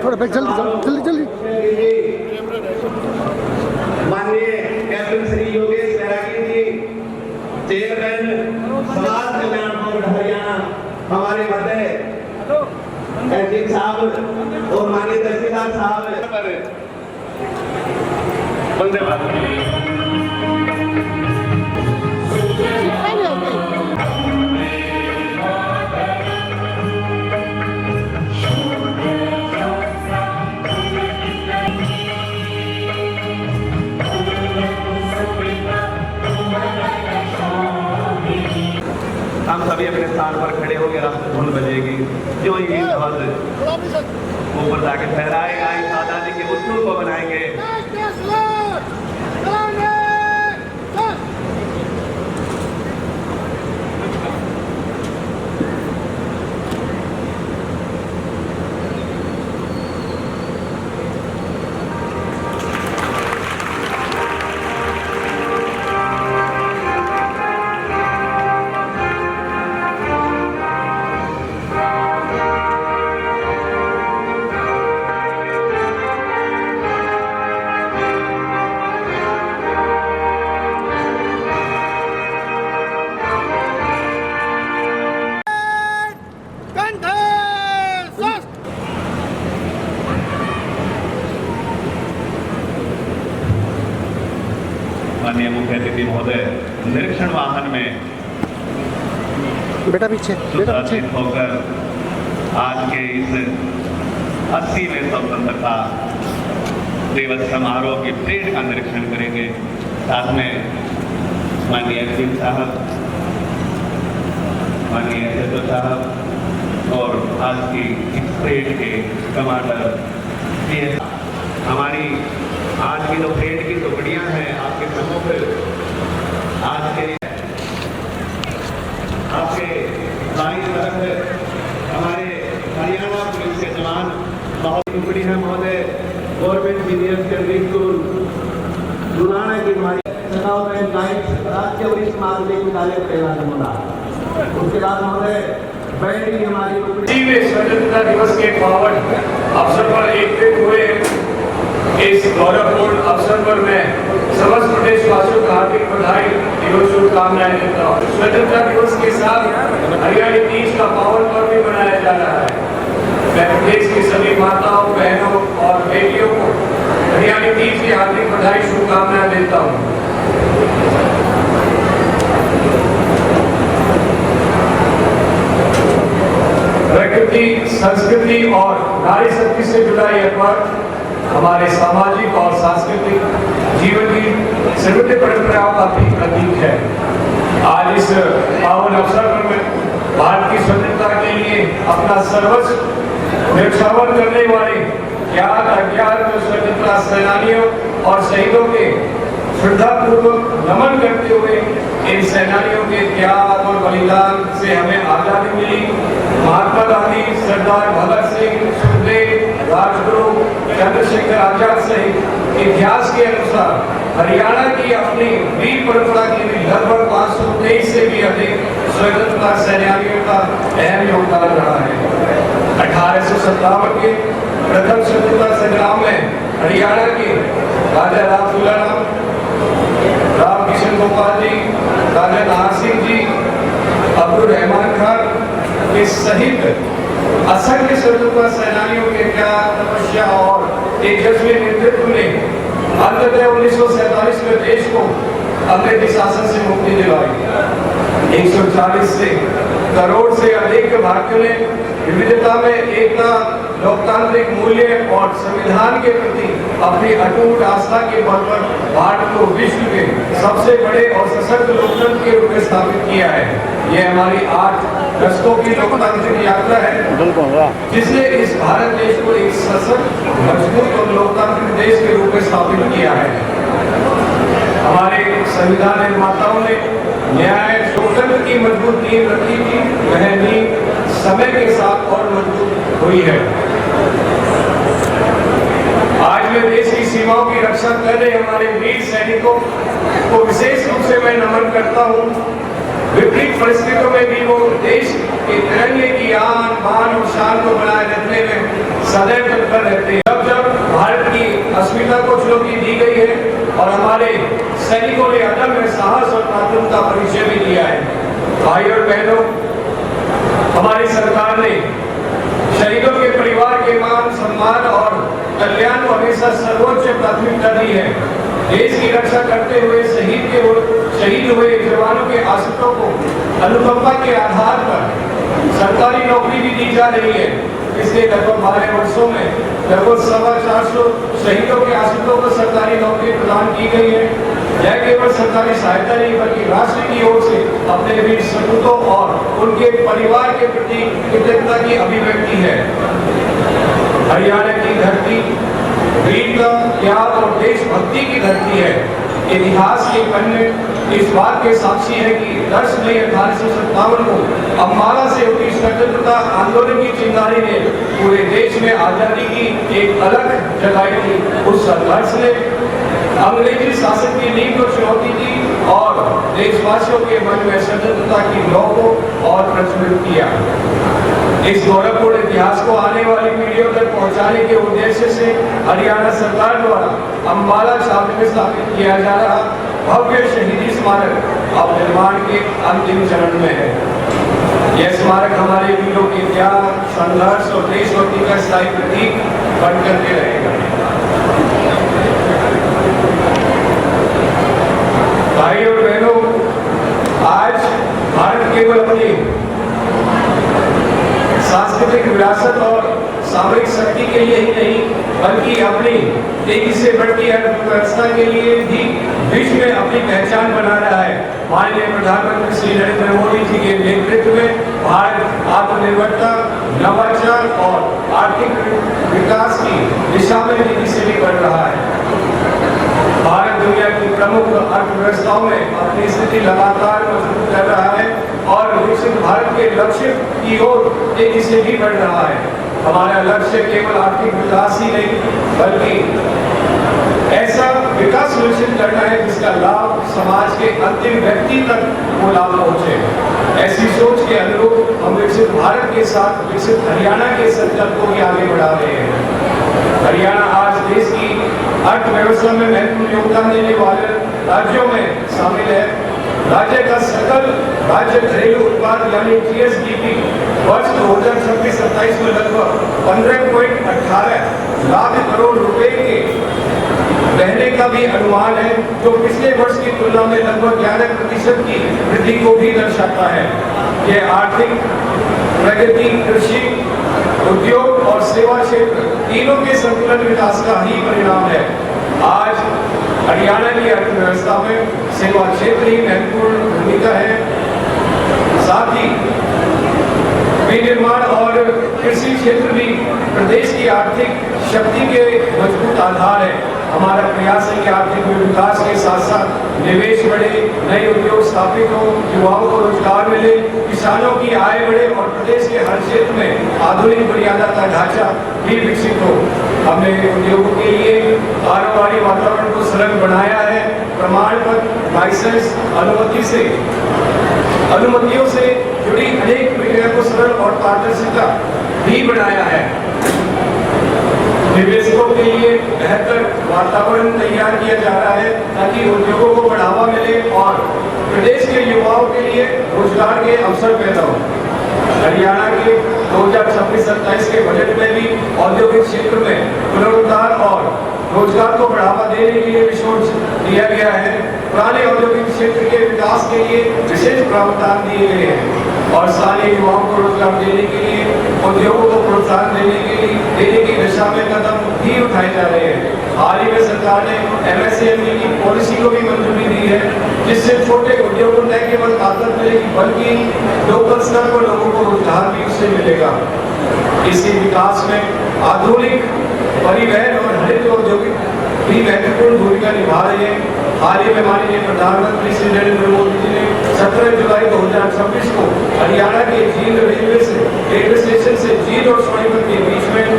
थोड़ा बैठ जल्दी जल्दी माननीय कैप्टन श्री योगेश बैरागी जी, चेयरमैन समाज कल्याण बोर्ड हरियाणा हमारे मध्य एडजिन साहब और माननीय तहसीलदार साहब वंदे मातरम। हम सभी अपने स्थान पर खड़े होकर राष्ट्र धुन बजेगी, जो ये ध्वज ऊपर जाके फहराएगा, इस आजादी के उत्सव को बनाएंगे। माननीय मुख्य अतिथि महोदय निरीक्षण वाहन में बेटा पीछे होकर आज के इस 80वें स्वतंत्रता दिवस समारोह की परेड का निरीक्षण करेंगे। साथ में माननीय एडजिन साहब, माननीय एसएचओ साहब और आज की इस परेड के कमांडर हमारी आज की जो परेड की टुकड़ियां हैं आपके सम्मुख आज के आपके दाईं तरफ हमारे हरियाणा पुलिस के जवान बहुत टुकड़ी है महोदय। गवर्नमेंट सीनियर सेकेंडरी स्कूल लुनाना की हमारी राज्य वरिष्ठ माध्यमिक विद्यालय प्रेरणा। उसके बाद महोदय बैंड की हमारी स्वतंत्रता दिवस के पावन अवसर पर एकत्रित हुए इस गौरवपूर्ण अवसर पर मैं समस्त प्रदेशवासियों को हार्दिक बधाई एवं शुभकामनाएं देता हूँ। स्वतंत्रता दिवस के साथ हरियाणा तीज का पावन पर्व भी मनाया जा रहा है। मैं प्रदेश की सभी माताओं, बहनों और बेटियों को हरियाणा तीज की हार्दिक बधाई शुभकामनाएं देता हूँ। प्रकृति, संस्कृति और नारी शक्ति से जुड़ा यह पर्व हमारे सामाजिक और सांस्कृतिक जीवन की समृद्ध परंपराओं का भी प्रतीक है। आज इस पावन अवसर पर मैं भारत की स्वतंत्रता के लिए अपना सर्वस्व न्यौछावर करने वाले ज्ञात अज्ञात स्वतंत्रता सेनानियों और शहीदों के श्रद्धापूर्वक नमन करते हुए इन सेनानियों के त्याग और बलिदान से हमें आजादी मिली। महात्मा गांधी, सरदार भगत सिंह, सुखदेव, राजगुरु, चंद्रशेखर आजाद सहित इतिहास के अनुसार हरियाणा की अपनी वीर परंपरा की लगभग 523 से भी अधिक स्वतंत्रता सेनानियों का अहम योगदान रहा है। 1857 के प्रथम स्वतंत्रता संग्राम में हरियाणा के राजा राम तुलाराम, राम किशन गोपाल जी, राजा नाहर सिंह जी, अब्दुल रहमान खान के सहित असंख्य स्वतंत्रता सेनानियों के त्याग, तपस्या और तेजस्वी नेतृत्व ने अंततः 1947 में देश को अंग्रेजी शासन से मुक्ति दिलाई। 140 से करोड़ से अधिक भारतीयों ने विविधता में एकता, लोकतांत्रिक मूल्य और संविधान के प्रति अपनी अटूट आस्था के बल पर भारत को विश्व के सबसे बड़े और सशक्त लोकतंत्र के रूप में स्थापित किया है। ये हमारी 8 दशकों की लोकतांत्रिक यात्रा है जिसने इस भारत देश को एक सशक्त, मजबूत और लोकतांत्रिक प्रदेश के रूप में स्थापित किया है। हमारे संविधान निर्माताओं ने न्याय लोकतंत्र की मजबूत नींव रखी थी, वह नींव समय के साथ और मजबूत हुई है। आज मैं देश की सीमाओं की रक्षा कर रहे हमारे वीर सैनिकों को विशेष रूप से मैं नमन करता हूँ। विपरीत परिस्थितियों में भी वो देश के तिरंगे की आन बान और शान को बनाए रखने में सदैव तत्पर रहते हैं। जब जब भारत की अस्मिता को चुनौती दी गई है और हमारे सैनिकों ने अदम्य साहस और पराक्रम का परिचय भी दिया है। भाई और बहनों, हमारी सरकार ने शहीदों के परिवार के मान सम्मान और कल्याण को हमेशा सर्वोच्च प्राथमिकता दी है। देश की रक्षा करते हुए शहीद हुए जवानों के आश्रितों को अनुकंपा के आधार पर सरकारी नौकरी भी दी जा रही है। पिछले लगभग 12 वर्षों में लगभग 450 शहीदों के आश्रितों को सरकारी नौकरी प्रदान की गई है। यह केवल सरकारी सहायता नहीं बल्कि राष्ट्र की ओर से अपने वीर सपूतों और उनके परिवार के प्रति कृतज्ञता की अभिव्यक्ति है। हरियाणा की धरती वीरता, त्याग और देशभक्ति की धरती है। इतिहास के पन्ने इस बात के साक्षी है कि 10 मई 1857 को अम्बाला से उठी स्वतंत्रता आंदोलन की चिंगारी ने पूरे देश में आजादी की एक अलग जगाई थी। उस संघर्ष ने अंग्रेजी शासन की नींव को चुनौती दी और देशवासियों के मन में स्वतंत्रता की लौ को और प्रज्वलित किया। इस गौरवपूर्ण इतिहास को आने वाली पीढ़ियों तक पहुंचाने के उद्देश्य से हरियाणा सरकार द्वारा अम्बाला शहर में स्थापित किया जा रहा भव्य शहीदी स्मारक अब निर्माण के अंतिम चरण में है। यह स्मारक हमारे वीरों के त्याग, संघर्ष और देशभक्ति का स्थायी प्रतीक बनकर के रहेगा। भाई और बहनों, आज भारत केवल अपनी सांस्कृतिक विरासत और सामरिक शक्ति के लिए ही नहीं बल्कि अपनी तेजी से बढ़ती अर्थव्यवस्था के लिए भी विश्व में अपनी पहचान बना रहा है। माननीय प्रधानमंत्री श्री नरेंद्र मोदी जी के नेतृत्व में भारत आत्मनिर्भरता, नवाचार और आर्थिक विकास की दिशा में तेजी से भी बढ़ रहा है। भारत दुनिया की प्रमुख अर्थव्यवस्थाओं में अपनी स्थिति लगातार मजबूत कर रहा है और विकसित भारत के लक्ष्य की ओर तेजी से भी बढ़ रहा है। हमारा लक्ष्य केवल आर्थिक विकास ही नहीं बल्कि ऐसा विकास सुनिश्चित करना है जिसका लाभ समाज के अंतिम व्यक्ति तक वो लाभ पहुंचे। ऐसी सोच के अनुरूप हम विकसित भारत के साथ विकसित हरियाणा के संकल्प को भी आगे बढ़ा रहे हैं। हरियाणा आज देश की अर्थव्यवस्था में महत्वपूर्ण योगदान देने वाले राज्यों में शामिल है। राज्य का सकल राज्य घरेलू उत्पाद यानी जीएसडीपी वर्ष 2026-27 में लगभग 15.18 लाख करोड़ रुपए के रहने का भी अनुमान है, जो पिछले वर्ष की तुलना में लगभग 11% की वृद्धि को भी दर्शाता है। यह आर्थिक प्रगति, कृषि, उद्योग और सेवा क्षेत्र तीनों के संतुलित विकास का ही परिणाम है। आज हरियाणा की अर्थव्यवस्था में सेवा क्षेत्र ही महत्वपूर्ण भूमिका है। साथ ही विनिर्माण और कृषि क्षेत्र भी प्रदेश की आर्थिक शक्ति के मजबूत आधार है। हमारा प्रयास है कि आर्थिक विकास के साथ साथ निवेश बढ़े, नए उद्योग स्थापित हो, युवाओं को रोजगार मिले, किसानों की आय बढ़े और प्रदेश के हर क्षेत्र में आधुनिक बुनियादी ढांचा भी विकसित हो। हमने उद्योगों के लिए कारोबारी वातावरण को सरल बनाया है। प्रमाण पत्र, लाइसेंस, अनुमतियों से जुड़ी अनेक प्रक्रिया को सरल और पारदर्शिता भी बनाया है। निवेशकों के लिए बेहतर वातावरण तैयार किया जा रहा है ताकि उद्योगों को बढ़ावा मिले और प्रदेश के युवाओं के लिए रोजगार के अवसर पैदा हो। हरियाणा के 2026-27 के बजट में भी औद्योगिक क्षेत्र में पुनरुद्धार और रोजगार को बढ़ावा देने के लिए विशेष दिया गया है। पुराने औद्योगिक क्षेत्र के विकास के लिए विशेष प्रावधान दिए गए हैं और स्थानीय युवाओं को रोजगार देने के लिए, उद्योगों को प्रोत्साहन देने की दिशा में कदम भी उठाए जा रहे हैं। हाल ही में सरकार ने MSME की पॉलिसी को भी मंजूरी दी है, जिससे छोटे उद्योगों को न केवल ताकत मिलेगी बल्कि लोकल स्तर पर लोगों को रोजगार भी उससे मिलेगा। इसी विकास में आधुनिक परिवहन और हरित औद्योगिक भी महत्वपूर्ण भूमिका निभा रहे हैं। हाल ही में माननीय प्रधानमंत्री श्री नरेंद्र मोदी जी ने 17 जुलाई 2026 को हरियाणा के जींद रेलवे स्टेशन से जींद और सोनीपत के बीच में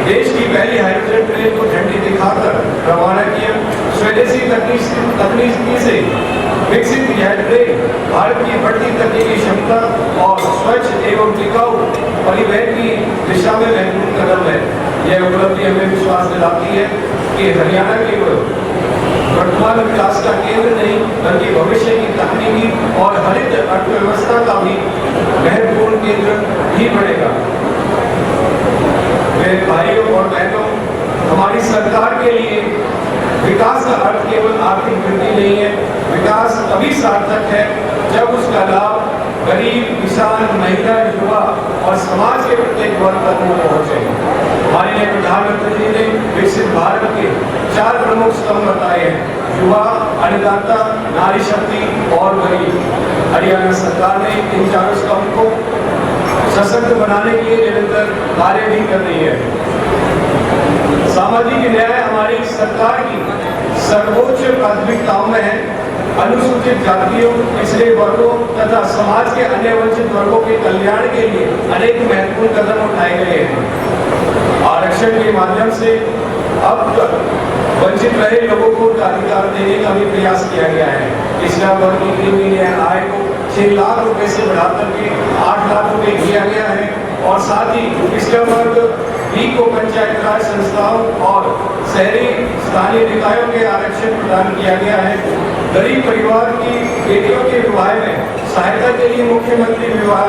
देश की पहली हाइड्रोजन ट्रेन को झंडी दिखाकर रवाना किया। स्वदेशी तकनीकी से विकसित यह ट्रेन भारत की बढ़ती तकनीकी क्षमता और स्वच्छ एवं टिकाऊ परिवहन की दिशा में महत्वपूर्ण कदम है। यह उपलब्धि हमें विश्वास दिलाती है कि हरियाणा केवल वर्तमान विकास का केंद्र नहीं बल्कि भविष्य की तकनीकी और हरित अर्थव्यवस्था का भी महत्वपूर्ण केंद्र ही बनेगा। मेरे भाइयों और बहनों, हमारी सरकार के लिए विकास का अर्थ केवल आर्थिक वृद्धि नहीं है। विकास तभी सार्थक है जब उसका लाभ गरीब, किसान, महिला, युवा और समाज के प्रत्येक वर्ग तक पहुंचे। माननीय प्रधानमंत्री जी ने विकसित भारत के 4 प्रमुख स्तंभ बताए हैं: युवा, अन्नदाता, नारी शक्ति और गरीब। हरियाणा सरकार ने इन 4 स्तंभ को सशक्त बनाने के लिए निरंतर कार्य भी कर रही है। सामाजिक न्याय हमारी सरकार की सर्वोच्च प्राथमिकताओं में है। अनुसूचित जातियों, पिछड़े वर्गों तथा समाज के अन्य वंचित वर्गों के कल्याण के लिए अनेक महत्वपूर्ण कदम उठाए गए हैं। आरक्षण के माध्यम से अब तक वंचित रहे लोगों को अधिकार देने का भी प्रयास किया गया है। पिछड़ा वर्ग की क्रिमिनल आय को 6 लाख रुपए से बढ़ाकर के 8 लाख रुपए किया गया है और साथ ही पिछड़ा वर्ग भी को पंचायत राज संस्थाओं और शहरी स्थानीय निकायों के आरक्षण प्रदान किया गया है। गरीब परिवार की बेटियों के विवाह में सहायता के लिए मुख्यमंत्री विवाह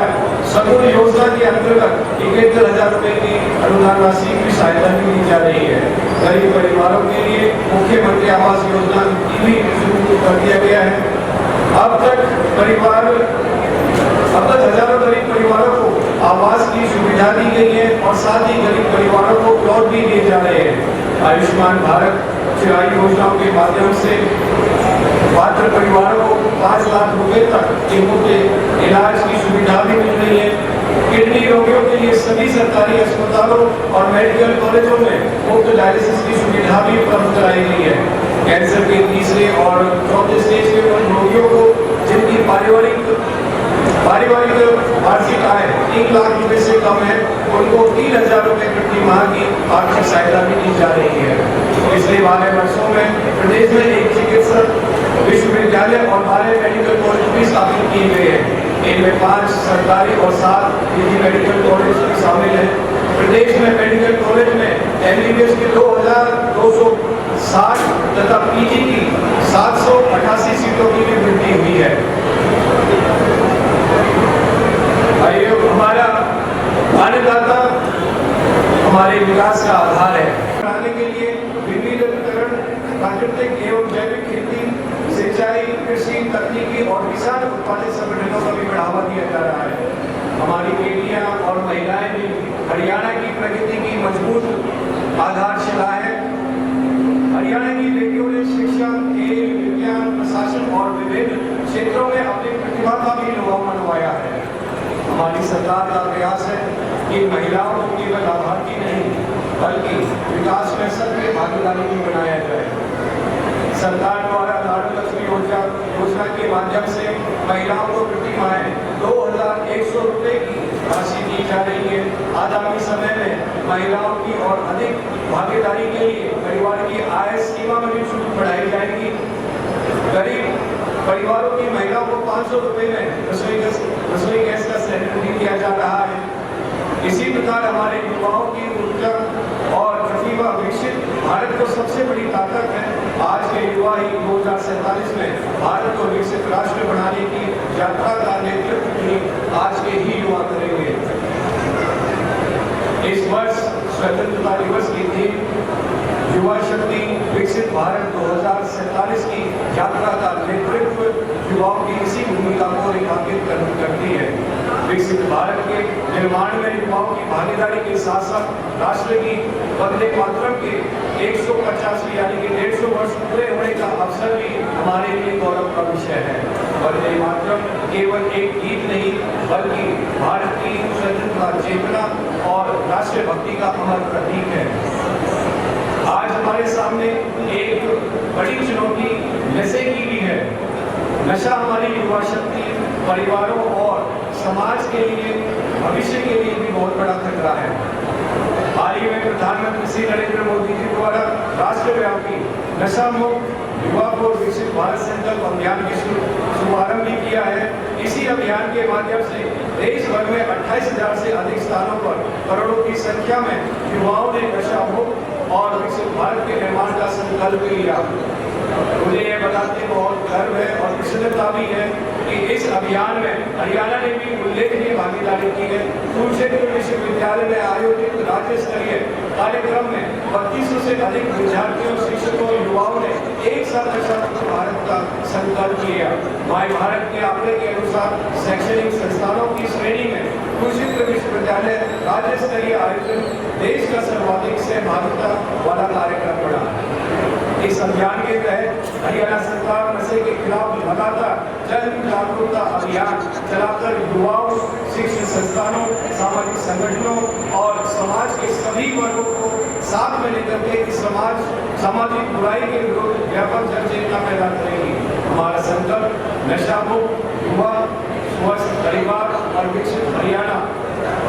सगुन योजना के अंतर्गत 71,000 रुपए की अनुदान राशि की सहायता भी दी जा रही है। गरीब परिवारों के लिए मुख्यमंत्री आवास योजना की भी शुरू कर दिया गया है। अब तक हजारों गरीब परिवारों को आवास की सुविधा दी गई है और साथ ही गरीब परिवारों को प्लॉट भी दिए जा रहे हैं। आयुष्मान भारत चिराई योजनाओं के माध्यम से पात्र परिवारों को 5 लाख रुपए तक के मुफ्त इलाज की सुविधा भी मिल रही है। किडनी रोगियों के लिए सभी सरकारी अस्पतालों और मेडिकल कॉलेजों में मुफ्त डायलिसिस की सुविधा भी उपलब्ध कराई गई है। कैंसर के 3रे और 4थे स्टेज के उन रोगियों को जिनकी पारिवारिक वार्षिक आय 3 लाख रुपए से कम है, उनको 3,000 रुपए प्रति माह की आर्थिक सहायता भी दी जा रही है। पिछले 12 वर्षों में प्रदेश में एक चिकित्सक विश्वविद्यालय और 12 मेडिकल कॉलेज भी स्थापित किए गए हैं। इनमें 5 सरकारी और 7 निजी मेडिकल कॉलेज भी शामिल हैं। प्रदेश में मेडिकल कॉलेज में MBBS की 2,260 तथा PG की 788 सीटों की भी वृद्धि हुई है। हमारा अन्नदाता हमारे विकास का आधार है। बढ़ाने के लिए विविधीकरण, प्राकृतिक एवं जैविक खेती, सिंचाई, कृषि तकनीकी और किसान उत्पादित संगठनों को भी बढ़ावा दिया जा रहा है। हमारी बेटियां और महिलाएं भी हरियाणा की प्रगति की मजबूत आधारशिला है। हरियाणा की बेटियों ने शिक्षा, खेल, विज्ञान, प्रशासन और विभिन्न क्षेत्रों में अपनी प्रतिभा का भी लोहा मनवाया है। हमारी सरकार का प्रयास है कि महिलाओं को केवल लाभार्थी नहीं बल्कि विकास में सक्रिय भागीदारी भी बनाया जाए। सरकार द्वारा लाडली लक्ष्मी योजना के माध्यम से महिलाओं को प्रति माह 2,100 रुपए की राशि दी जा रही है। आगामी समय में महिलाओं की और अधिक भागीदारी के लिए परिवार की आय सीमा में भी छूट बढ़ाई जाएगी। गरीब परिवारों की महिलाओं को 500 रुपए में रसोई गैस का सिलेंडर भी दिया जा रहा है। इसी प्रकार हमारे युवाओं की ऊर्जा और प्रतिभा विकसित भारत को सबसे बड़ी ताकत है। आज के युवा ही 2047 में भारत को विकसित राष्ट्र बनाने की यात्रा का नेतृत्व भी आज के ही युवा करेंगे। इस वर्ष स्वतंत्रता दिवस की थीम युवा शक्ति विकसित भारत 2047 की यात्रा का नेतृत्व युवाओं की इसी भूमिका को रेखांकित करती है। विकसित भारत के निर्माण में युवाओं की भागीदारी के साथ साथ राष्ट्र की वंदे मातरम के 150 यानी कि 150 वर्ष पूरे होने का अवसर भी हमारे लिए गौरव का विषय है। वंदे मातरम केवल एक गीत नहीं बल्कि भारत की स्वतंत्रता चेतना और राष्ट्रभक्ति का अमर प्रतीक है। आज हमारे सामने एक बड़ी चुनौती नशे की भी है। नशा हमारी युवा शक्ति, परिवारों और समाज के लिए, भविष्य के लिए भी बहुत बड़ा खतरा है। हाल ही में प्रधानमंत्री श्री नरेंद्र मोदी जी द्वारा राष्ट्रव्यापी नशा मुक्त युवा को विकसित भारत संकल्प अभियान की शुभारंभ भी किया है। इसी अभियान के माध्यम से देश भर में 28,000 से अधिक स्थानों पर करोड़ों की संख्या में युवाओं ने नशा मुक्त और विकसित भारत के निर्माण का संकल्प लिया। मुझे यह बताते बहुत गर्व है और प्रसन्नता भी है कि इस अभियान में हरियाणा ने भी उल्लेखनीय भागीदारी की है। कुरुक्षेत्र विश्वविद्यालय में आयोजित राज्य स्तरीय कार्यक्रम में 3200 से अधिक विद्यार्थियों, शिक्षकों, युवाओं ने एक साथ नशा मुक्त भारत का संकल्प लिया। माय भारत के आंकड़े के अनुसार शैक्षणिक संस्थानों की श्रेणी में कुरुक्षेत्र विश्वविद्यालय राज्य स्तरीय आयोजन देश का सर्वाधिक सहभागिता वाला कार्यक्रम बना। इस अभियान के तहत हरियाणा सरकार नशे के खिलाफ लगातार जन जागरूकता अभियान चलाकर युवाओं, शिक्षण संस्थानों, सामाजिक संगठनों और समाज के सभी वर्गों को साथ में लेकर के इस सामाजिक बुराई के विरुद्ध व्यापक जन चेतना पैदा करेगी। हमारा संकल्प नशा मुक्त युवा, स्वस्थ परिवार और विकसित हरियाणा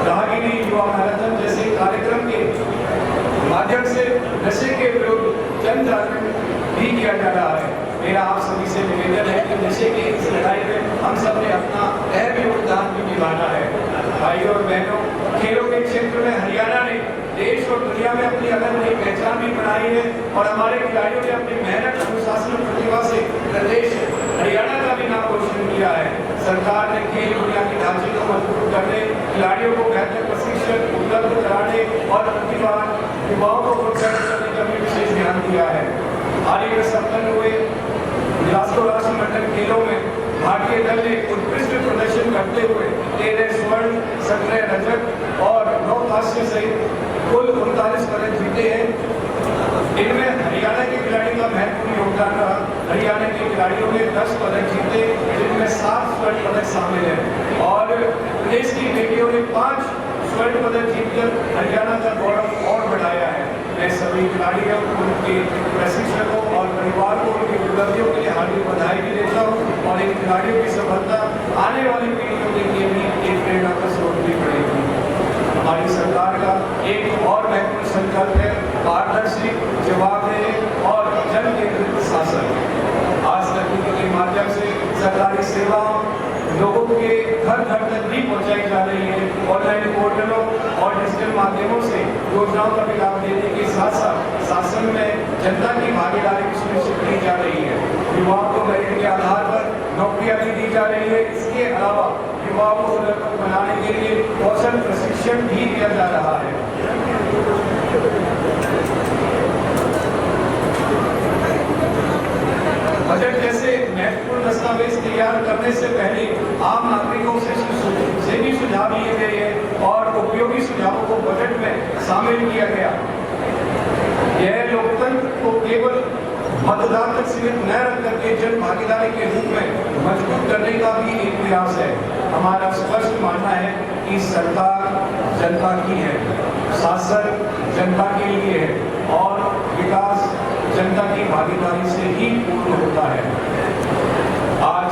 राहगिरी युवा मैराथन जैसे कार्यक्रम के माध्यम से नशे के विरुद्ध जन जागरण भी किया जा रहा है। मेरा आप सभी से निवेदन है कि नशे की इस लड़ाई में हम सब ने अपना अहम योगदान भी निभाना है। भाइयों और बहनों, खेलों के क्षेत्र में हरियाणा ने देश और दुनिया में अपनी अलग नई पहचान भी बनाई है और हमारे खिलाड़ियों ने अपनी मेहनत, अनुशासन और प्रतिभा से प्रदेश हरियाणा का भी नाम रोशन किया है। सरकार ने खेल बुनियादी ढांचे को मजबूत करने, खिलाड़ियों को बेहतर प्रशिक्षण उपलब्ध कराने और प्रतिभावान युवाओं को प्रोत्साहित करने का भी विशेष ध्यान दिया है। हाल ही में संपन्न हुए राष्ट्रमंडल खेलों में भारतीय दल ने उत्कृष्ट प्रदर्शन करते हुए 13 स्वर्ण, 17 रजत और 9 कांस्य सहित कुल 39 पदक जीते हैं। इनमें हरियाणा के खिलाड़ी का महत्वपूर्ण योगदान रहा। हरियाणा के खिलाड़ियों ने 10 पदक जीते, जिनमें 7 स्वर्ण पदक शामिल हैं और प्रदेश की बेटियों ने 5 स्वर्ण पदक जीतकर हरियाणा का गौरव और बढ़ाया है। मैं सभी खिलाड़ियों, उनके प्रशिक्षकों और परिवार को उनकी उपलब्धियों के लिए हार्दिक बधाई भी देता हूँ और इन खिलाड़ियों की सफलता आने वाली पीढ़ियों के लिए भी एक प्रेरणा का स्रोत भी बनेगी। हमारी सरकार का एक और महत्वपूर्ण संकल्प है पारदर्शी, जवाबदेह और जन केंद्रित शासन। आज तकनीकी के माध्यम से सरकारी सेवाओं लोगों के घर घर तक भी पहुंचाई जा रही है। ऑनलाइन पोर्टलों और डिजिटल माध्यमों से योजनाओं का लाभ देने के साथ साथ शासन में जनता की भागीदारी भी सुनिश्चित की जा रही है। युवाओं को मेरिट के आधार पर नौकरियां भी दी जा रही है। इसके अलावा युवाओं को हुनरमंद बनाने के लिए कौशल प्रशिक्षण भी दिया जा रहा है। बजट जैसे महत्वपूर्ण दस्तावेज तैयार करने से पहले आम नागरिकों से भी सुझाव लिए गए हैं और उपयोगी सुझावों को बजट में शामिल किया गया। यह लोकतंत्र को केवल मतदान तक सीमित न रख करके जन भागीदारी के रूप में मजबूत करने का भी एक प्रयास है। हमारा स्पष्ट मानना है कि सरकार जनता की है, शासन जनता के लिए है और विकास जनता की भागीदारी से ही पूर्ण होता है। आज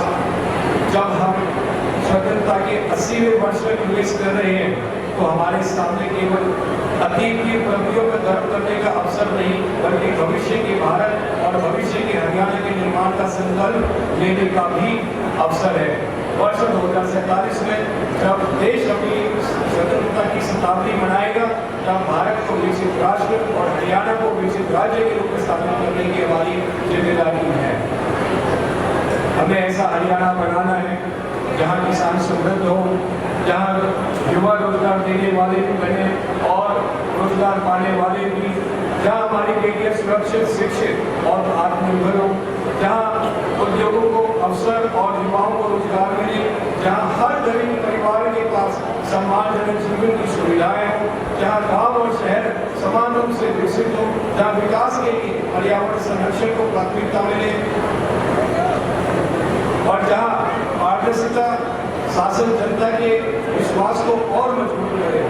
जब हम स्वतंत्रता के 80वें वर्ष में प्रवेश कर रहे हैं तो हमारे सामने केवल अतीत की उपलब्धियों पर गर्व करने का अवसर नहीं, बल्कि भविष्य के भारत और भविष्य के हरियाणा के निर्माण का संकल्प लेने का भी अवसर है। वर्ष 2047 में जब देश अपनी स्वतंत्रता की शताब्दी मनाएगा, तब भारत को विकसित राष्ट्र और हरियाणा को विकसित राज्य के रूप में स्थापित करने की हमारी जिम्मेदारी है। हमें ऐसा हरियाणा बनाना है जहाँ किसान समृद्ध हो, जहाँ युवा रोजगार देने वाले भी बने और रोजगार पाने वाले भी, जहाँ हमारी बेटियां सुरक्षित, शिक्षित और आत्मनिर्भर हो, जहाँ उद्योगों को अवसर और युवाओं को रोजगार मिले, जहाँ हर गरीब परिवार के पास सम्मानजनक जीवन की सुविधाएं हो, जहाँ गांव और शहर समान रूप से विकसित हो, जहाँ विकास के लिए पर्यावरण संरक्षण को प्राथमिकता मिले और जहाँ पारदर्शिता शासन जनता के विश्वास को और मजबूत करे।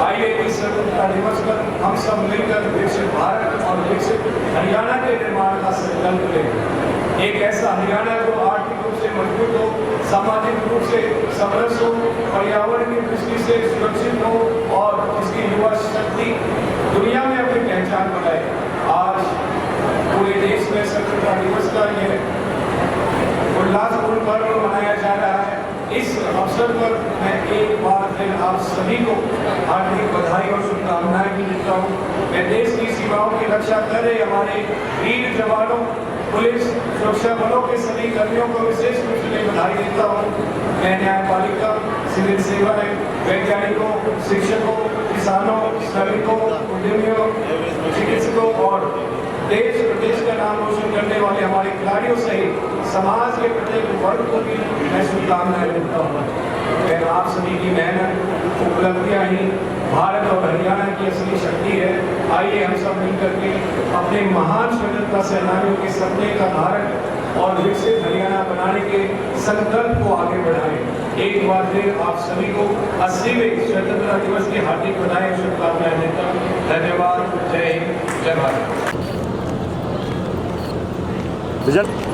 आइए इस स्वतंत्रता दिवस पर हम सब मिलकर विकसित भारत और विकसित हरियाणा के निर्माण का संकल्प लें। एक ऐसा हरियाणा जो आर्थिक रूप से मजबूत हो, सामाजिक रूप से समरस हो, पर्यावरण की दृष्टि से सुरक्षित हो और जिसकी युवा शक्ति दुनिया में अपनी पहचान बनाए। आज पूरे देश में स्वतंत्रता दिवस का यह उल्लासपूर्ण पर्व मनाया जा रहा है। इस अवसर पर मैं एक बार फिर आप सभी को हार्दिक बधाई और शुभकामनाएं भी देता हूँ। मैं देश की सीमाओं की रक्षा कर रहे हमारे वीर जवानों, पुलिस, सुरक्षा बलों के सभी कर्मियों को विशेष रूप से बधाई देता हूँ। मैं न्यायपालिका, सिविल सेवाएं, वैज्ञानिकों, शिक्षकों, किसानों, श्रमिकों, उद्यमियों, चिकित्सकों और देश प्रदेश का नाम रोशन करने वाले हमारे खिलाड़ियों सहित समाज के प्रत्येक वर्ग को भी मैं शुभकामनाएं देता हूँ। मैं आप सभी की मेहनत, उपलब्धियाँ ही भारत और हरियाणा की असली शक्ति है। आइए हम सब मिलकर के अपने महान स्वतंत्रता सेनानियों के सपने का भारत और विकसित हरियाणा बनाने के संकल्प को आगे बढ़ाएं। एक बार फिर आप सभी को 80वें स्वतंत्रता दिवस की हार्दिक बधाई और शुभकामनाएं देता हूँ। धन्यवाद। जय हिंद, जय भारत। रिजल्ट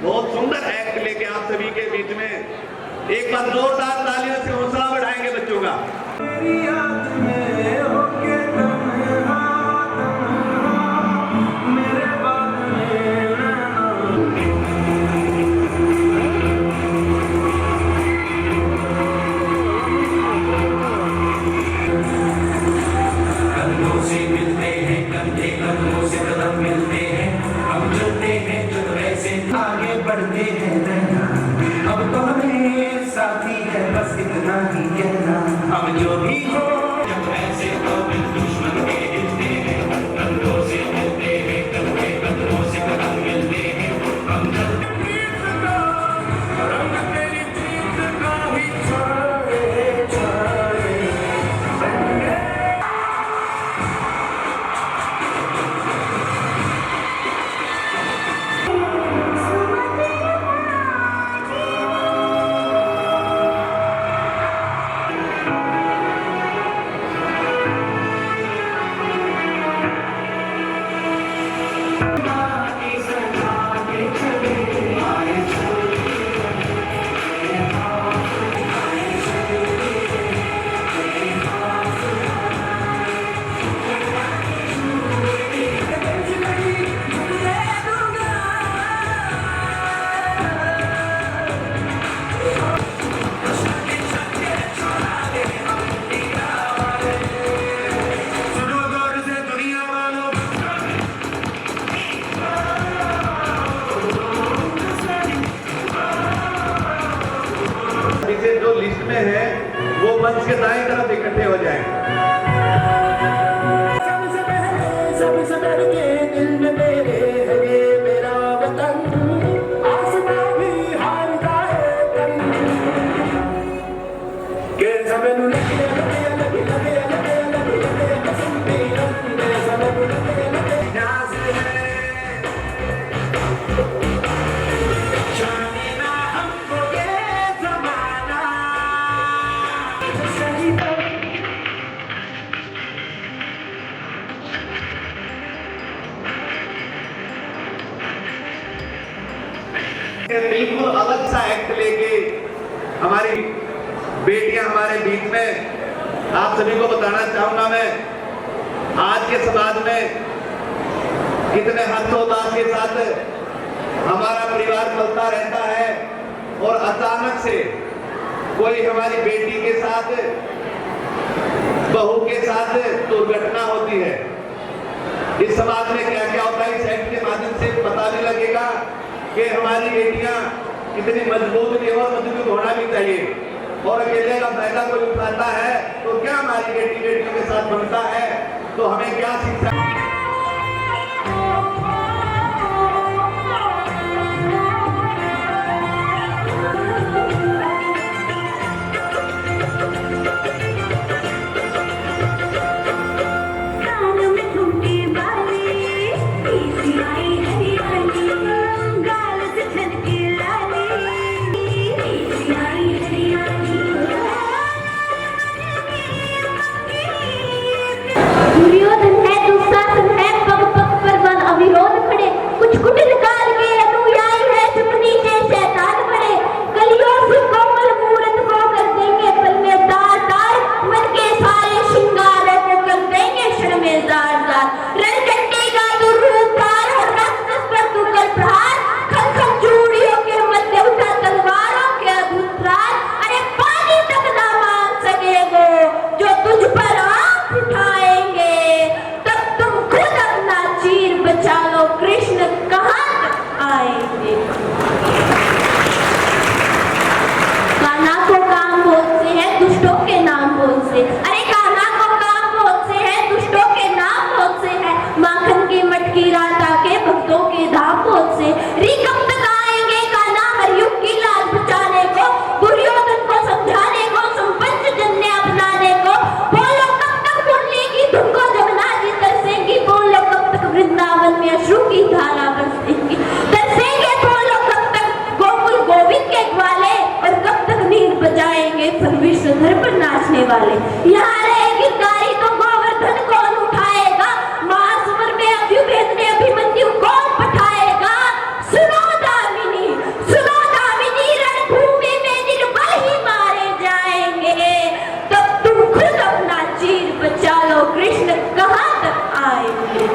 बहुत सुंदर एक्ट लेके आप सभी के बीच में एक बार जोरदार तालियों से हौसला बढ़ाएंगे बच्चों का। बढ़ते हैं अब तो हमें साथी है बस इतना ही कहना। अब जो भी हो जब ऐसे तो दुश्मन के हिलते हैं, कंधों से मिलते हैं, कंधे कंधों से कदम मिलते हैं। हम जब रंग तेरी जीत का ही छाए छाए जो लिस्ट में है वो मंच के दाएं तरफ इकट्ठे हो जाएं। सबसे बढ़ के दिल में मेरे है हमारी बेटियां हमारे बीच में, आप सभी को बताना चाहूंगा मैं, आज के समाज में कितने हर्षोल्लास के साथ हमारा परिवार चलता रहता है और अचानक से कोई हमारी बेटी के साथ, बहू के साथ दुर्घटना होती है। इस समाज में क्या क्या होता है, इस एक्ट के माध्यम से पता भी लगेगा कि हमारी बेटियां कितनी मजबूत भी और मजबूत होना भी चाहिए। और अकेले का फायदा कोई उठाता है तो क्या हमारी बेटियों के साथ बनता है, तो हमें क्या शिक्षा दुर्योधन है, दुशासन है, पग पग पर बन अविरोध खड़े, कुछ कुटिल काल के अनुयायी है, चुप नीचे शैतान पड़े, कलियों से कोमल मूरत को कर देंगे पल में दार दार, मन के सारे श्रृंगारों को कर देंगे क्षण में दार दार, रणकंटे का तू रूप पार और राक्षस पर तू कर प्रहार, खल खल चूड़ियों के मध्य उठा तलवारों के अद्भुत प्रहार, अरे पानी तक ना मान सके वो जो तुझ पर आंख उठाएंगे, तब तुम खुद अपना चीर बचा लो, कृष्ण कहाँ तक आएंगे। कान्हा को काम बहुत से है, दुष्टों के नाम बहुत से, अरे कान्हा को काम बहुत से है, दुष्टों के नाम बहुत से है, माखन की मटकी राधा के भक्तों के धाम बहुत से, री कब तक आएंगे कान्हा हर युग की लाज बचाने को, दुर्योधन को समझाने को, संपंच जन्य अपनाने को, बोलो कब तक मुरली की धुन को जमुना जी तरसेंगी, बोलो कब तक वृंदावन में अश्रु की धारा बरसेंगी, तरसेंगे बोलो कब तक गोकुल गोविंद के ग्वाले, और कब तक नींद बजाएंगे फल विश्वधर पर नाचने वाले, यहाँ रहेगी कारी तो गोवर्धन कौन उठाएगा, महासुवर में अभ्युभेद ने अभिमन्यु कौन पठाएगा, सुनो दामिनी रणभूमि में निर्बल ही मारे जाएंगे, तब तुम खुद अपना चीर बचा लो, कृष्ण कहाँ तक आएंगे।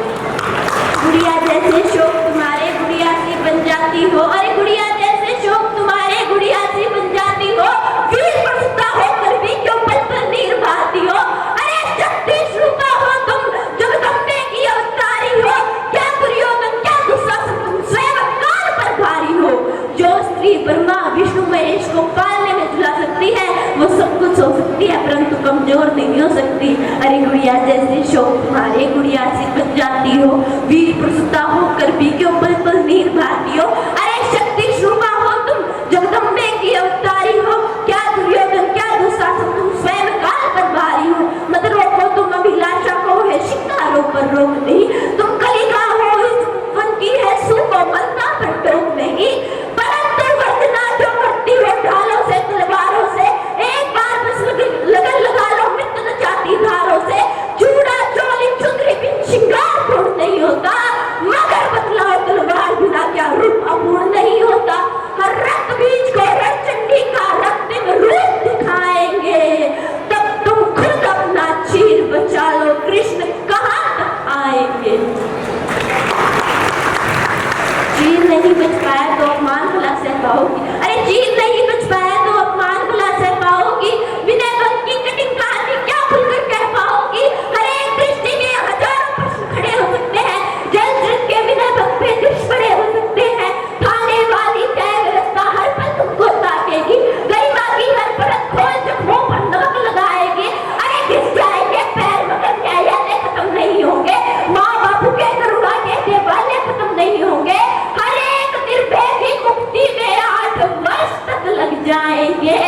गुड़िया जैसे शोक तुम्हारे गुड़िया सी बन जाती हो, अरे गुड़िया जैसे शोक तुम्हारे गुड़िया सी बन जाती हो, वीर प्रसुता होकर भी क्यों पल पल नीर बहाती हो, अरे शक्ति श्रुता हो तुम जगदम्बे की अवतारी हो, क्या दुर्योधन क्या दुशासन तुम स्वयं काल पर भारी हो, जो स्त्री ब्रह्मा विष्णु महेश को पालने में झुला सकती है, वो सब कुछ हो सकती है परंतु कमजोर नहीं हो सकती, अरे गुड़िया जैसे शोक तुम्हारे गुड़िया सी बन जाती हो, वीर प्रसुता होकर भी क्यों पल पल नीर बहाती हो, अरे शक्ति श्रुता हो तुम जगदम्बे की अवतारी हो, क्या दुर्योधन क्या दुशासन तुम स्वयं काल पर भारी हो, मत रोको तुम अभिलाषा को है शिकारों पर रोक नहीं, तुम कलिका हो इस वन की है सुकोमलता पर टोक नहीं, परंतु वर्तना जो करती हो ढालों से तलवारों से, एक बार बस लगन लगा लो मित्र न चाहती धारों से, चूड़ा चोली चुंदरी बिन श्रृंगार पूर्ण नहीं होता, मगर बतलाओ तलवार बिना क्या रूप अपूर्ण नहीं होता, हर रक्त बीज को रणचंडी का रक्तिम रूप दिखाएंगे, तब तुम खुद अपना चीर बचा लो, कृष्ण कहाँ तक आएंगे। चीर नहीं बच पाया तो अपमान भला सह पाओगी, अरे चीर नहीं बच पाया तो अपमान भला सह पाओगी, विनय भक्त की कठिन कहानी क्या खुलकर कह पाओगी, हरे कृष्ण के हजारों प्रश्न खड़े हो सकते हैं, जल जल के विनय भक्त पे दुष्ट पड़े हो सकते हैं, खाने वाली तय व्यवस्था हर पल तुमको ताकेगी, गरिमा की हर परत खोल जख्मों पर नमक लगाएगी, अरे घिस जाएंगे पैर मगर न्यायालय खत्म नहीं होंगे, माँ बापू के करुणा के देवालय खत्म नहीं होंगे, हर एक निर्भय की मुक्ति में 8 वर्ष तक लग जाएंगे,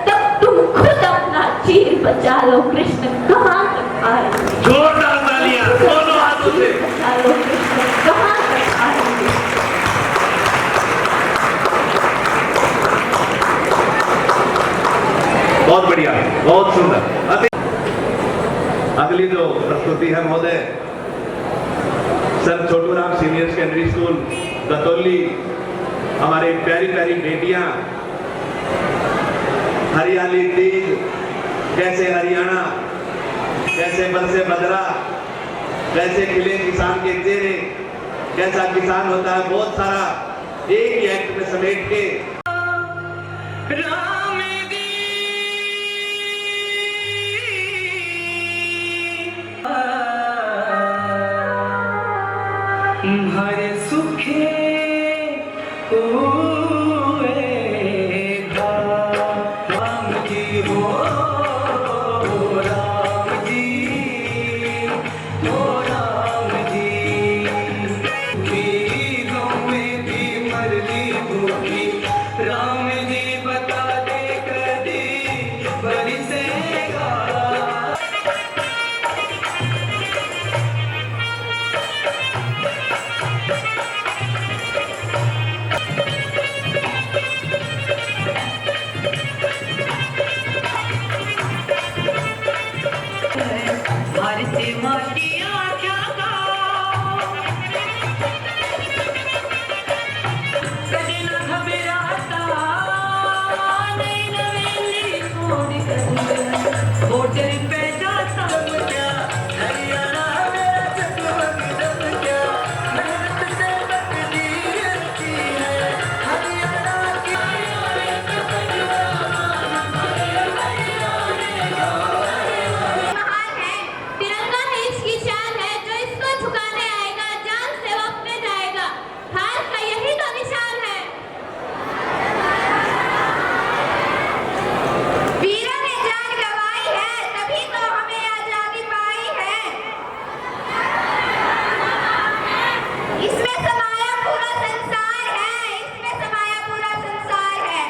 तब तुम खुद अपना चीर बचा लो, कृष्ण कहाँ तक आएंगे। जोरदार तालियां दोनों हाथों से। बचा लो, कृष्ण कहाँ तक आएंगे। बहुत बढ़िया, बहुत सुंदर। अगली जो प्रस्तुति है महोदय, sir Chhotu Ram senior secondary school Datauli, हमारे प्यारी प्यारी बेटियां हरियाली तीज, कैसे हरियाणा, कैसे बरसे बदरा, कैसे खिले किसान के चेहरे, कैसा किसान होता है, बहुत सारा एक ही एक्ट में समेट के राम दी हर सुखे राम जी हो, राम जी हो, राम जी वीरों में भी मरली भूखी, राम जी बता दे कदी बरसेगा। भारत माटिया क्या कदे न घबराता, नहीं नवेली छोड़ कर बॉर्डर पे जाता क्या, हरियाणा मेरा जगमग दम क्या, मेहनत से तकदीर की है हरियाणा की। महान है, तिरंगा देश की शान है, जो इसको झुकाने आएगा जान से वक्त में जाएगा, भारत का यही तो निशान है। वीरों ने जान गंवाई है, तभी तो हमें आजादी पाई है। इसमें समाया पूरा संसार है, इसमें समाया पूरा संसार है।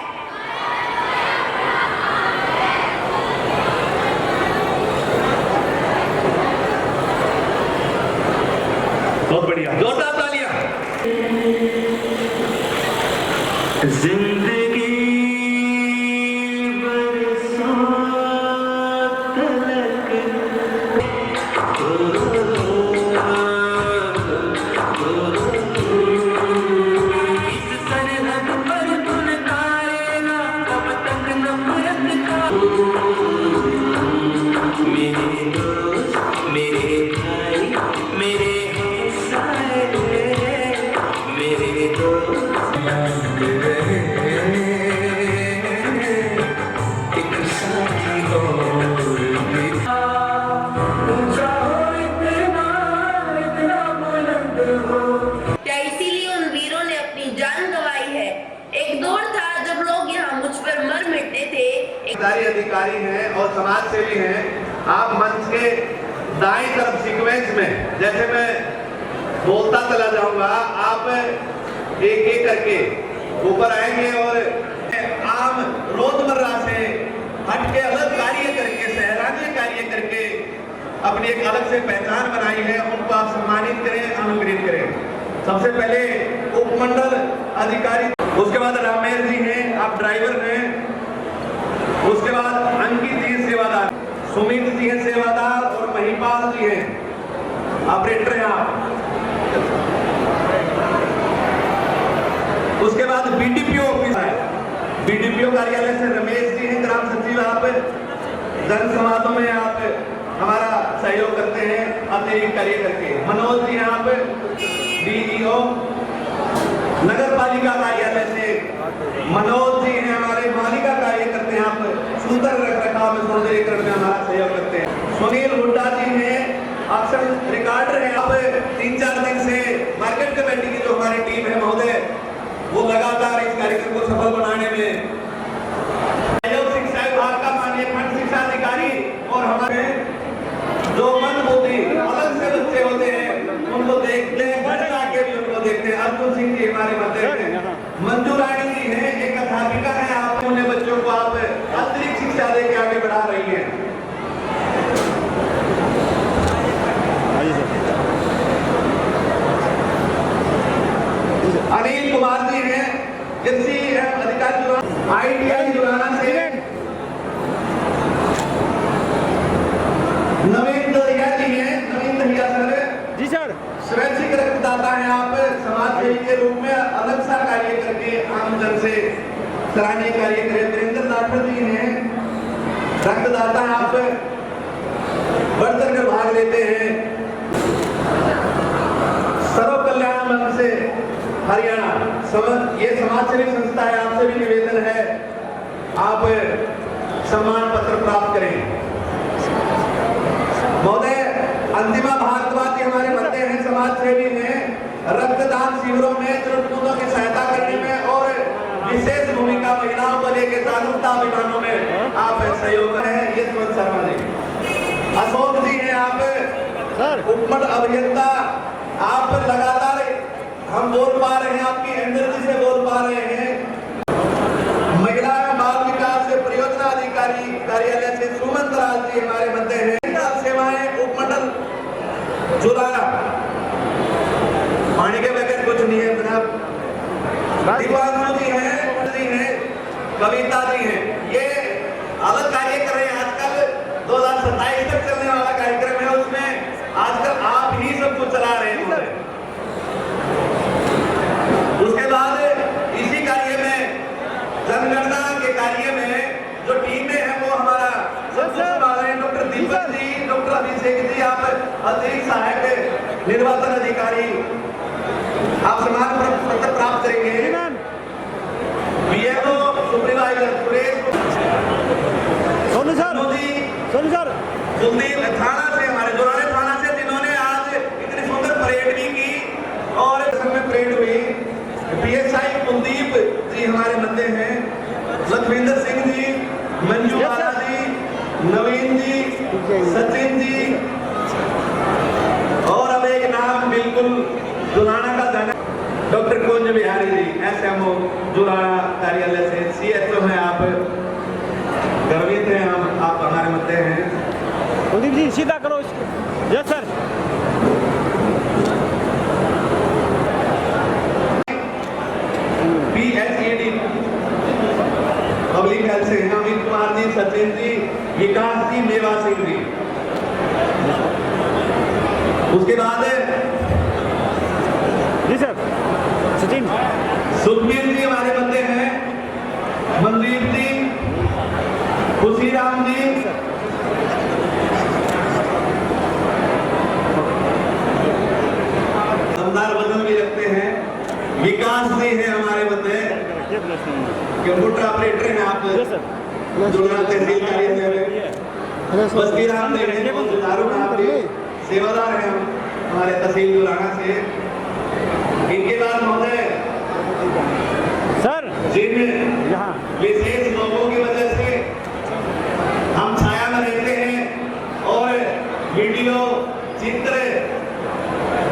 बहुत बढ़िया, जोरदार तालियां। जिंदगी बरसात तलक इस सरहद पर तुन तारेगा कब तक नफरत का। मेरे दोस्त, मेरे भाई, मेरे सारे, मेरे दोस्त एक साथी और भी ऊंचा हो इतना बुलंद हो। क्या इसीलिए उन वीरों ने अपनी जान गंवाई है? एक दौर था जब लोग यहाँ मुझ पर मर मिटते थे। सरकारी अधिकारी हैं और समाज सेवी हैं। आप मंच के दाएं तरफ सीक्वेंस में, जैसे मैं बोलता चला जाऊंगा, आप एक एक करके ऊपर आएंगे और आम रोजमर्रा से हट के अलग कार्य करके, सराहनीय कार्य करके अपनी एक अलग से पहचान बनाई है, उनको आप सम्मानित करें, अनुग्रहित करें। सबसे पहले उपमंडल अधिकारी, उसके बाद रामेश जी हैं, आप ड्राइवर हैं, उसके बाद अंकित जी सेवादार, सुमित जी हैं सेवादार और महिपाल जी हैं ऑपरेटर हैं आप। उसके बाद बीडीपीओ ऑफिस है, बीडीपीओ कार्यालय से रमेश जी हैं, ग्राम सचिव। आप जन समाजों में आप हमारा सहयोग करते हैं, अतिरिक्त कार्य करके। मनोज जी हैं आप डीईओ नगर पालिका कार्यालय से। मनोज जी हैं हमारे मालिका कार्य करते हैं, आप सुंदर रखरखाव में, सौंदर्यीकरण में हमारा सहयोग करते हैं। सुनील हुड्डा जी हैं, अक्सर रिकॉर्डर हैं। आप 3-4 दिन से मार्केट कमेटी की जो हमारी टीम है महोदय, वो लगातार इस कार्यक्रम को सफल बनाने में शिक्षा विभाग का माननीय खंड शिक्षा अधिकारी और हमारे जो मंदबुद्धि अलग से बच्चे होते हैं उनको देखते हैं, घर जाके भी उनको देखते हैं। अर्जुन सिंह जी हमारे मध्य हैं, मंजू रानी जी हैं, एक अध्यापिका है। आप उन्हें बच्चों को आप अतिरिक्त शिक्षा देके आगे बढ़ा रही हैं। अनिल कुमार जी हैं, कृषि अधिकारी ITI जुड़ाना से। नवीन दहिया जी हैं, नवीन दहिया सर जी सर स्वैच्छिक रक्तदाता हैं। आप समाज सेवी के रूप में अलग सा कार्य करके आम जन से सराहनीय कार्य करें। वीरेंद्र राठौर जी हैं, रक्तदाता आप बढ़ चढ़कर भाग लेते हैं। सर्व कल्याण मंच से हरियाणा ये समाज सेवी संस्था है, आपसे भी निवेदन है आप सम्मान पत्र प्राप्त करें। महोदय अंतिमा भारद्वाज जी हमारे बनते हैं समाज सेवी हैं, रक्तदान शिविरों में जरूरतमंदों की सहायता करने में और विशेष भूमिका महिलाओं को लेकर जागरूकता अभियानों में आप सहयोग हैं। यशवंत शर्मा जी, अशोक जी हैं आप उपमंडल अभियंता, आप लगातार हम बोल पा रहे हैं, आपकी एनर्जी से बोल पा रहे हैं। महिला एवं बाल विकास से परियोजना अधिकारी कार्यालय से सुमंत राज जी हमारे बनते हैं। सेवाएं उपमंडल जुलाना, पानी के बगैर कुछ नहीं है जनाब। दीपांशु जी हैं, कविता जी हैं, ये अलग कार्य कर रहे हैं। आजकल 2027 तक चलने वाला कार्यक्रम है, उसमें आजकल आप ही सब कुछ चला रहे हैं। उसके बाद इसी कार्य में जनगणना के कार्य में जो टीमें हैं वो हमारा डॉक्टर दीपक जी, डॉक्टर अभिषेक जी, आप अतिरिक्त सहायक निर्वाचन अधिकारी, आप सम्मान पत्र प्राप्त करेंगे। BMO supervisor Suresh sir Kuldeep थाना से, हमारे जोराने थाना से, जिन्होंने आज इतनी सुंदर परेड भी की और में परेड हुई। पीएसआई कुलदीप जी हमारे बंदे हैं, लखविंदर सिंह जी, मंजू बाला जी, नवीन जी, सचिन जी, और अब एक नाम बिल्कुल जुलाना का जाना, डॉक्टर कुंज बिहारी जी, एसएमओ जुलाना कार्यालय से, सीएचओ हैं आप, गर्वित हैं हम, आप हमारे मध्य हैं। कुलदीप जी सीधा करो। Yes sir. PHED public health से अमित कुमार जी, सचिन जी, विकास जी, मेवा सिंह जी। उसके बाद जी सर सचिन सुखबीर जी हमारे बंदे हैं, मनदीप जी, खुशीराम जी, दमदार वजन भी रखते हैं। विकास जी हैं हमारे बंदे, कंप्यूटर ऑपरेटर हैं आप जुड़ना तहसील कार्यालय में। बस्ती राम देव हैं, जुलारू में आप सेवादार हैं हमारे तहसील जुलाना से। इनके बाद महोदय सर जिन विशेष लोगों की वजह से हम छाया में रहते हैं और वीडियो चित्र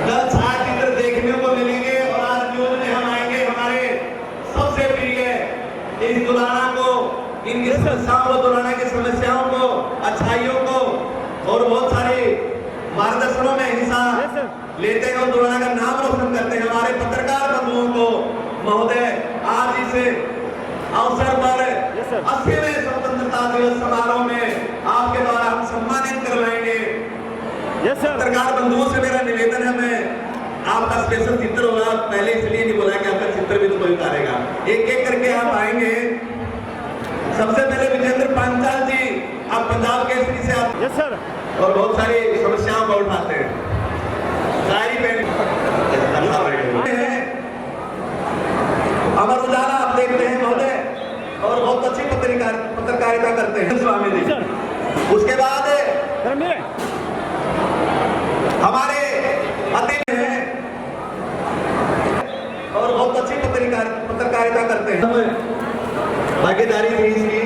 कल छाया चित्र देखने को मिलेंगे और आज न्यूज में हम आएंगे। हमारे सबसे प्रिय इस दुलाना को, इनकी समस्याओं को, दुलाना की समस्याओं को, अच्छाइयों को और बहुत सारे मार्गदर्शनों में हिस्सा लेते हैं और दुलाना का नाम रोशन करते हैं। हमारे पत्रकार बंधुओं को महोदय आज इस अवसर पर 80वें स्वतंत्रता दिवस समारोह में आपके द्वारा हम सम्मानित करवाएंगे। पत्रकार बंधुओं से मेरा निवेदन है, मैं आपका स्पेशल चित्र होगा, पहले इसलिए नहीं बोला कि आपका चित्र भी तो कोई उतारेगा, एक एक करके आप आएंगे। सबसे पहले विजेंद्र पांचाल जी, आप पंजाब केसरी से आप सर और बहुत सारी समस्याओं को उठाते हैं। अमर उजाला आप देखते हैं महोदय और बहुत अच्छी पत्रकारिता करते हैं स्वामी जी। उसके बाद हमारे अतिथि हैं और बहुत अच्छी पत्रकारिता करते हैं। भागीदारी थी इसकी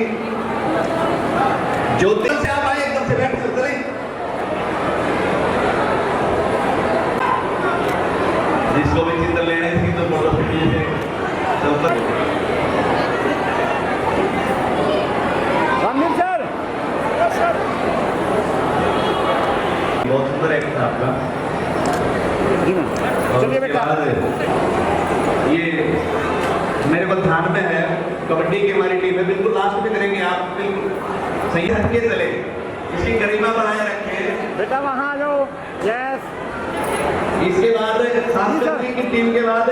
ज्योतिष से आप आए एकदम से बैठ सकते नहीं, जिसको भी चित्र लेने थी तो फोटो खींचिए। सर बहुत सुंदर एक्ट था आपका। चलिए बेटा, ये मेरे को ध्यान में है, कबड्डी की हमारी टीम है, बिल्कुल लास्ट में करेंगे आप, बिल्कुल सही हटके चले, इसकी गरिमा बनाए रखें बेटा, वहाँ आ जाओ। यस। इसके बाद सांस्कृतिक की टीम के बाद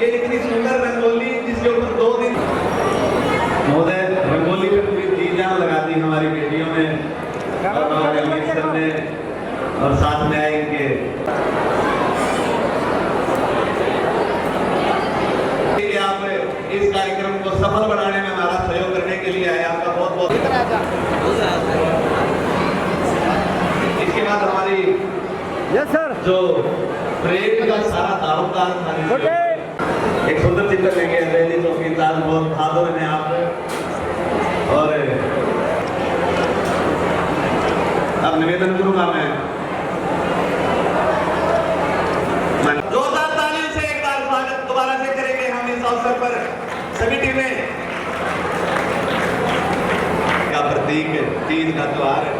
ये इतनी सुंदर रंगोली जिसके ऊपर 2 दिन महोदय रंगोली पे पूरी जी जान लगा दी हमारी बेटियों ने। इसके बाद हमारी यस सर। जो परेड का सारा दारोमदार ओके। एक सुंदर चित्र लेंगे रैली चौकीदार बहुत बहादुर हैं आप। और अब निवेदन करूंगा मैं जोरदार तालियों से एक बार स्वागत दोबारा से करेंगे हम इस अवसर पर सभी टीमें का प्रतीक तीज का त्योहार है।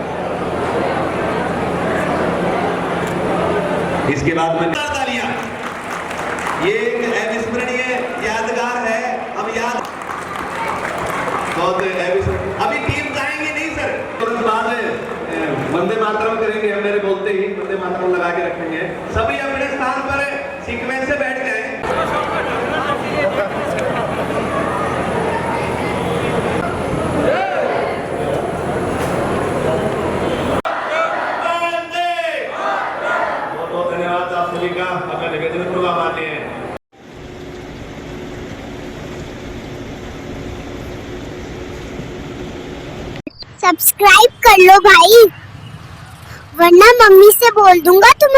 इसके बाद में तालियां, ये एक अविस्मरणीय यादगार है। हम याद बहुत अभी टीम जाएंगे नहीं सर, तुरंत बाद वंदे मातरम करेंगे। हम मेरे बोलते ही वंदे मातरम लगा के रखेंगे। सभी अपने स्थान पर सीक्वेंस से बैठ जाएं। बहुत बहुत धन्यवाद आप सभी का। अपना निवेदन प्रोग्राम आते हैं। सब्सक्राइब कर लो भाई, वरना मम्मी से बोल दूंगा तुम